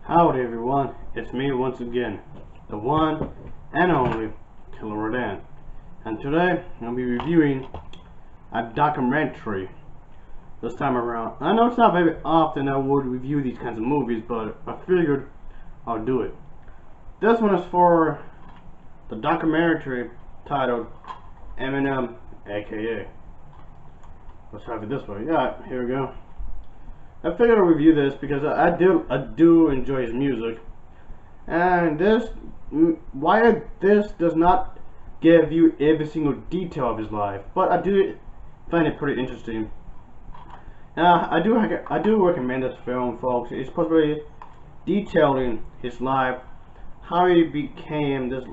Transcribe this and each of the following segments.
Howdy everyone, it's me once again, the one and only Killerrodan, and today I'll be reviewing a documentary this time around. I know it's not very often I would review these kinds of movies, but I figured I'll do it. This one is for the documentary titled Eminem AKA. Let's have it this way. Yeah, here we go. I figured I'd review this because I do enjoy his music, and while this does not give you every single detail of his life, but I do find it pretty interesting. I do recommend this film, folks. It's supposed to be detailing his life, how he became this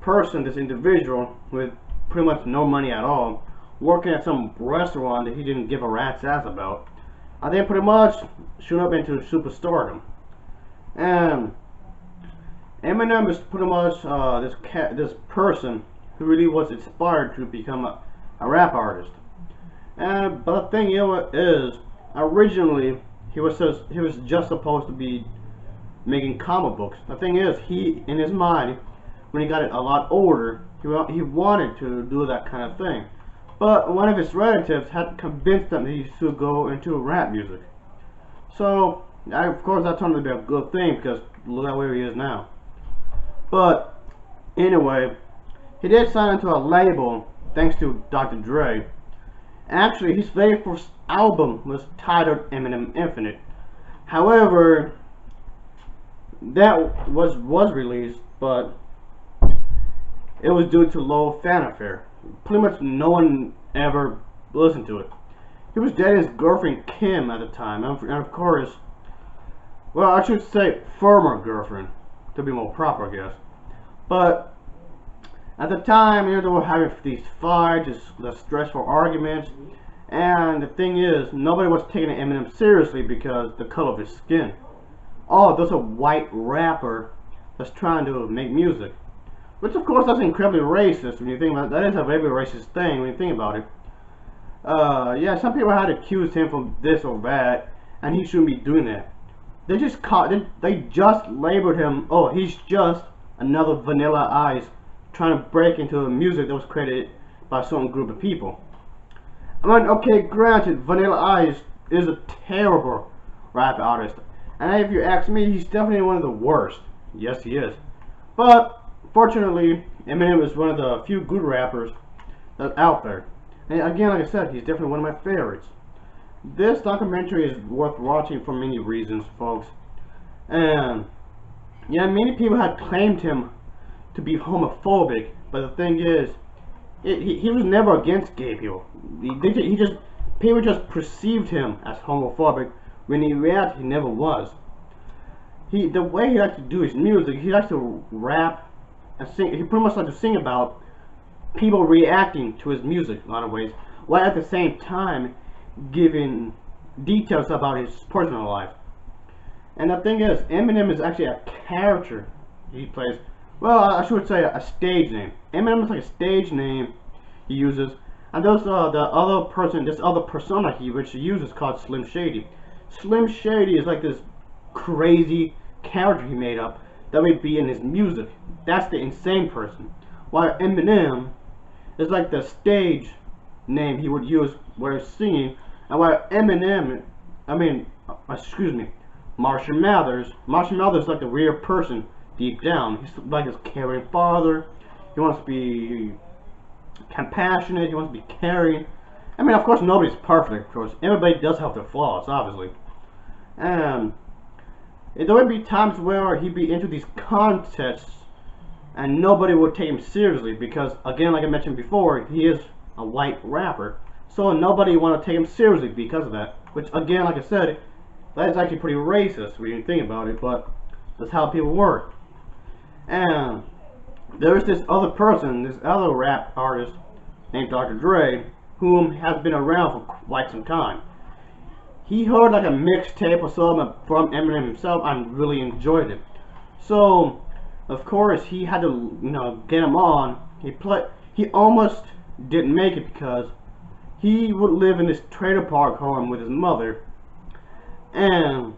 person, this individual with pretty much no money at all, working at some restaurant that he didn't give a rat's ass about. I think pretty much shoot up into superstardom. And Eminem is pretty much this person who really was inspired to become a rap artist. And but the thing is, originally he was just supposed to be making comic books. The thing is, he in his mind, when he got a lot older, he wanted to do that kind of thing. But one of his relatives had convinced him that he should go into rap music. So, of course, that turned out to be a good thing because look at where he is now. But, anyway, he did sign into a label thanks to Dr. Dre. Actually, his very first album was titled Eminem Infinite. However, that was released, but it was due to low fanfare. Pretty much no one ever listened to it. He was dating his girlfriend Kim at the time, and of course, well, I should say former girlfriend, to be more proper, I guess. But at the time, they were having these fights, the stressful arguments, and the thing is, nobody was taking Eminem seriously because the color of his skin. Oh, there's a white rapper that's trying to make music. Which of course that's incredibly racist when you think about it. That is a very racist thing when you think about it. Yeah, some people had accused him from this or that, and he shouldn't be doing that. They just labeled him, oh, he's just another Vanilla Ice trying to break into the music that was created by a certain group of people. I mean, okay, granted, Vanilla Ice is a terrible rap artist, and if you ask me, he's definitely one of the worst. Yes, he is. But fortunately, Eminem is one of the few good rappers that's out there. And again, like I said, he's definitely one of my favorites. This documentary is worth watching for many reasons, folks. And yeah, many people had claimed him to be homophobic, but the thing is, he was never against gay people. People just perceived him as homophobic when in reality he never was. The way he likes to do his music, he likes to rap and sing. He pretty much likes to sing about people reacting to his music in a lot of ways, while at the same time giving details about his personal life. And the thing is, Eminem is actually a character he plays. Well, I should say a stage name. Eminem is like a stage name he uses, and there's this other persona which he uses called Slim Shady. Slim Shady is like this crazy character he made up that would be in his music. That's the insane person. While Eminem is like the stage name he would use where he's singing, and while Marshall Mathers is like the real person deep down. He's like this caring father. He wants to be compassionate. He wants to be caring. I mean, of course, nobody's perfect. Of course, everybody does have their flaws, obviously. And there would be times where he'd be into these contests and nobody would take him seriously because, again, like I mentioned before, he is a white rapper. So nobody want to take him seriously because of that. Which, again, like I said, that is actually pretty racist when you think about it, but that's how people work. And there's this other person, this other rap artist named Dr. Dre, whom has been around for quite some time. He heard like a mixtape or something from Eminem himself and really enjoyed it. So, of course, he had to, get him on. He almost didn't make it because he would live in this trailer park home with his mother, and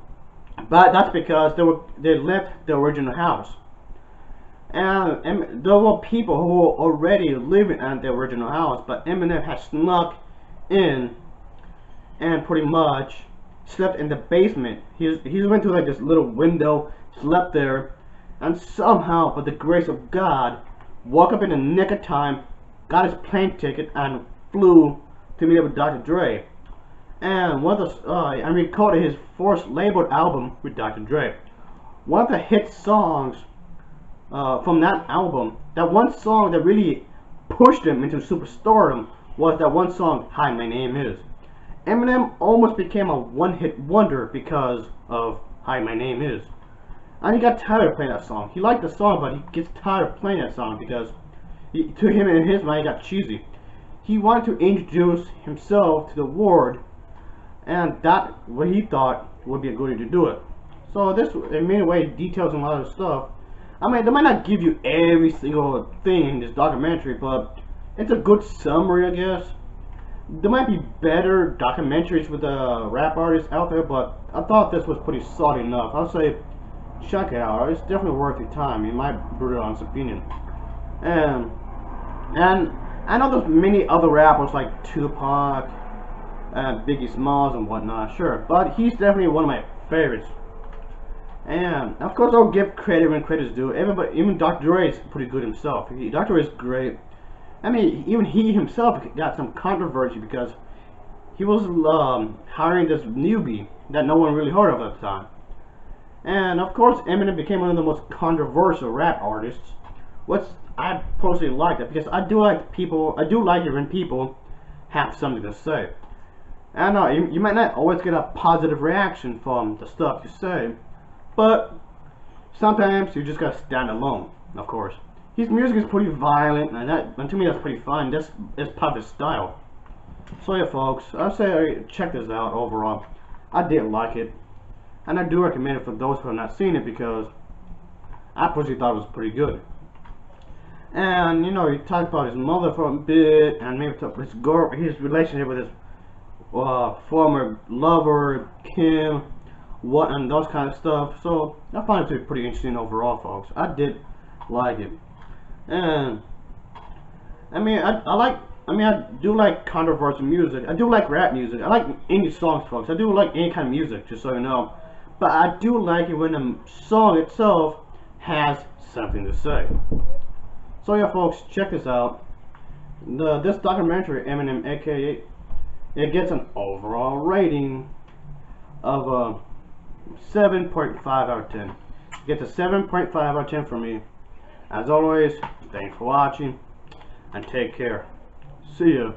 but that's because they left the original house, and there were people who were already living at the original house, but Eminem had snuck in and pretty much slept in the basement. He went to like this little window, slept there, and somehow, by the grace of God, woke up in the nick of time, got his plane ticket, and flew to meet up with Dr. Dre. And and recorded his first labeled album with Dr. Dre. One of the hit songs from that album, that one song that really pushed him into superstardom, was that one song, Hi, My Name Is. Eminem almost became a one-hit wonder because of Hi, My Name Is. And he got tired of playing that song. He liked the song, but he gets tired of playing that song because to him, in his mind, it got cheesy. He wanted to introduce himself to the world, and that what he thought would be a good way to do it. So this, in many ways, details a lot of stuff. I mean, they might not give you every single thing in this documentary, but it's a good summary, I guess. There might be better documentaries with rap artists out there, but I thought this was pretty solid enough. I'll say, check it out. It's definitely worth your time, in my brutal honest opinion. And I know there's many other rappers like Tupac, Biggie Smalls, and whatnot. Sure, but he's definitely one of my favorites. And of course, I'll give credit when credit's due. Everybody, even Dr. Dre is pretty good himself. Dr. Dre is great. I mean, even he himself got some controversy because he was hiring this newbie that no one really heard of at the time. And of course, Eminem became one of the most controversial rap artists, which I personally like that because I do like it when people have something to say. And you might not always get a positive reaction from the stuff you say, but sometimes you just gotta stand alone, of course. His music is pretty violent, and to me that's pretty fun. That's part of his style. So yeah, folks, I'd say check this out overall. I did like it, and I do recommend it for those who have not seen it because I personally thought it was pretty good. And you know, he talked about his mother for a bit, and maybe his relationship with his former lover Kim, and those kind of stuff. So I find it to be pretty interesting overall, folks. I did like it. And I mean, I do like controversial music. I do like rap music. I like indie songs, folks. I do like any kind of music, just so you know. But I do like it when the song itself has something to say. So yeah, folks, check this out. This documentary, Eminem AKA, it gets an overall rating of 7.5 out of 10. It gets a 7.5 out of 10 from me. As always, thanks for watching, and take care. See ya.